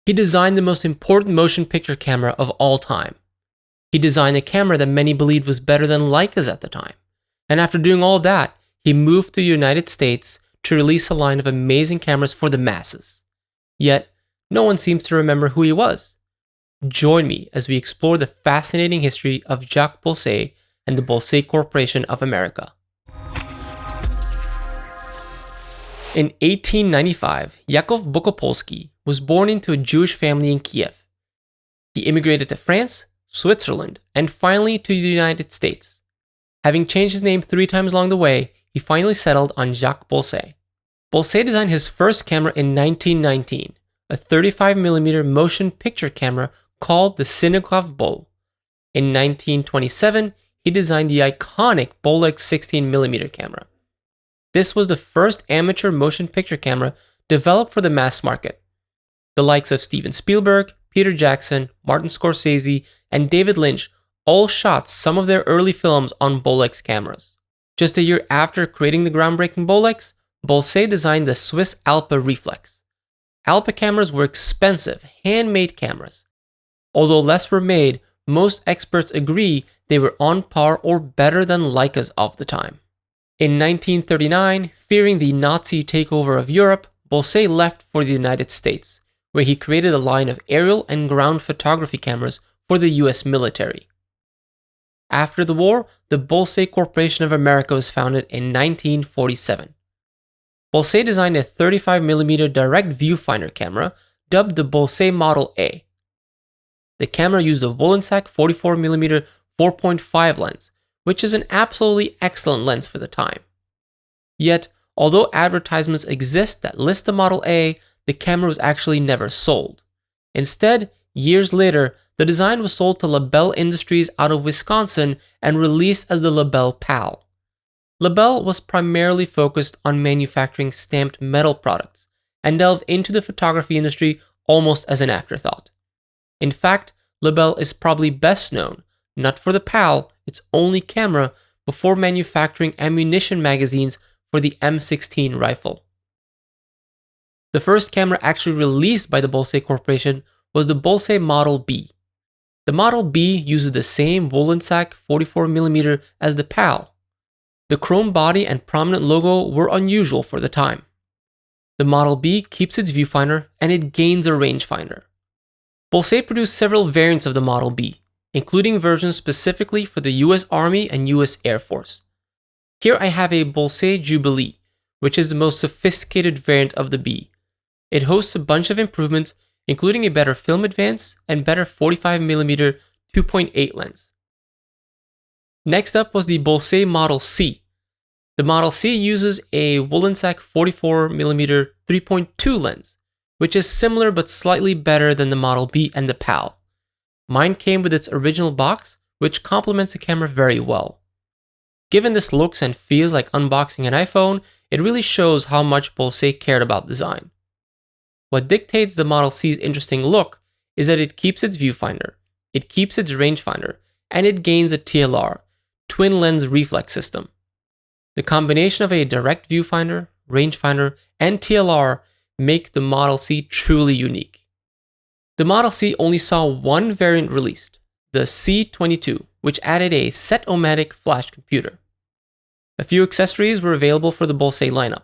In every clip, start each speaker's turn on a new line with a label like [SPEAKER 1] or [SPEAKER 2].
[SPEAKER 1] He designed the most important motion picture camera of all time. He designed a camera that many believed was better than Leica's at the time. And after doing all that, he moved to the United States to release a line of amazing cameras for the masses. Yet, no one seems to remember who he was. Join me as we explore the fascinating history of Jacques Bolsey and the Bolsey Corporation of America. In 1895, Yakov Bukopolsky was born into a Jewish family in Kiev. He immigrated to France, Switzerland, and finally to the United States. Having changed his name 3 times along the way, he finally settled on Jacques Bolsey. Bolsey designed his first camera in 1919, a 35mm motion picture camera called the Cinecraft Bull. In 1927, he designed the iconic Bolex 16mm camera. This was the first amateur motion picture camera developed for the mass market. The likes of Steven Spielberg, Peter Jackson, Martin Scorsese, and David Lynch all shot some of their early films on Bolex cameras. Just a year after creating the groundbreaking Bolex, Bolsey designed the Swiss Alpha Reflex. Alpha cameras were expensive, handmade cameras. Although less were made, most experts agree they were on par or better than Leica's of the time. In 1939, fearing the Nazi takeover of Europe, Bolsey left for the United States, where he created a line of aerial and ground photography cameras for the US military. After the war, the Bolsey Corporation of America was founded in 1947. Bolsey designed a 35mm direct viewfinder camera, dubbed the Bolsey Model A. The camera used a Wollensak 44mm 4.5 lens, which is an absolutely excellent lens for the time. Yet, although advertisements exist that list the Model A, the camera was actually never sold. Instead, years later, the design was sold to LaBelle Industries out of Wisconsin and released as the LaBelle PAL. LaBelle was primarily focused on manufacturing stamped metal products and delved into the photography industry almost as an afterthought. In fact, LaBelle is probably best known, not for the PAL, its only camera, before manufacturing ammunition magazines for the M16 rifle. The first camera actually released by the Bolsey Corporation was the Bolsey Model B. The Model B uses the same Wollensak 44mm as the PAL. The chrome body and prominent logo were unusual for the time. The Model B keeps its viewfinder and it gains a rangefinder. Bolsey produced several variants of the Model B, including versions specifically for the US Army and US Air Force. Here I have a Bolsey Jubilee, which is the most sophisticated variant of the B. It hosts a bunch of improvements, including a better film advance and better 45mm 2.8 lens. Next up was the Bolsey Model C. The Model C uses a Wollensak 44mm 3.2 lens, which is similar but slightly better than the Model B and the PAL. Mine came with its original box, which complements the camera very well. Given this looks and feels like unboxing an iPhone, it really shows how much Bolsey cared about design. What dictates the Model C's interesting look is that it keeps its viewfinder, it keeps its rangefinder, and it gains a TLR, twin lens reflex system. The combination of a direct viewfinder, rangefinder, and TLR make the Model C truly unique. The Model C only saw one variant released, the C22, which added a set-o-matic flash computer. A few accessories were available for the Bolsey lineup.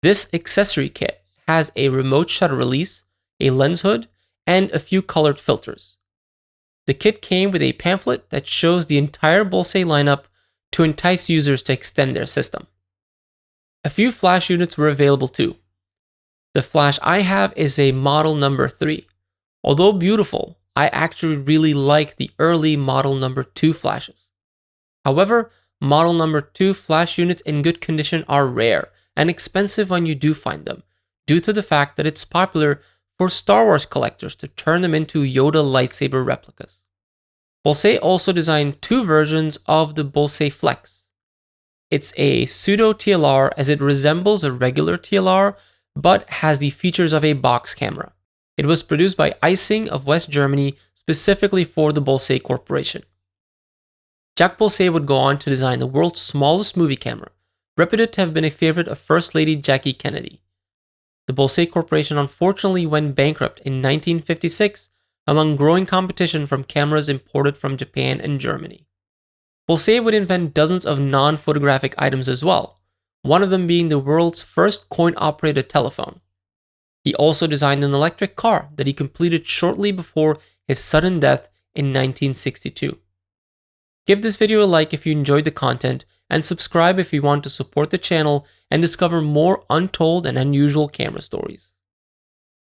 [SPEAKER 1] This accessory kit has a remote shutter release, a lens hood, and a few colored filters. The kit came with a pamphlet that shows the entire Bolsey lineup to entice users to extend their system. A few flash units were available too. The flash I have is a model number 3. Although beautiful, I actually really like the early model number 2 flashes. However, model number 2 flash units in good condition are rare and expensive when you do find them, due to the fact that it's popular for Star Wars collectors to turn them into Yoda lightsaber replicas. Bolsey also designed 2 versions of the Bolsey Flex. It's a pseudo TLR as it resembles a regular TLR, but has the features of a box camera. It was produced by Ising of West Germany specifically for the Bolsey Corporation. Jacques Bolsey would go on to design the world's smallest movie camera, reputed to have been a favorite of First Lady Jackie Kennedy. The Bolsey Corporation unfortunately went bankrupt in 1956 among growing competition from cameras imported from Japan and Germany. Bolsey would invent dozens of non-photographic items as well, one of them being the world's first coin-operated telephone. He also designed an electric car that he completed shortly before his sudden death in 1962. Give this video a like if you enjoyed the content, and subscribe if you want to support the channel and discover more untold and unusual camera stories.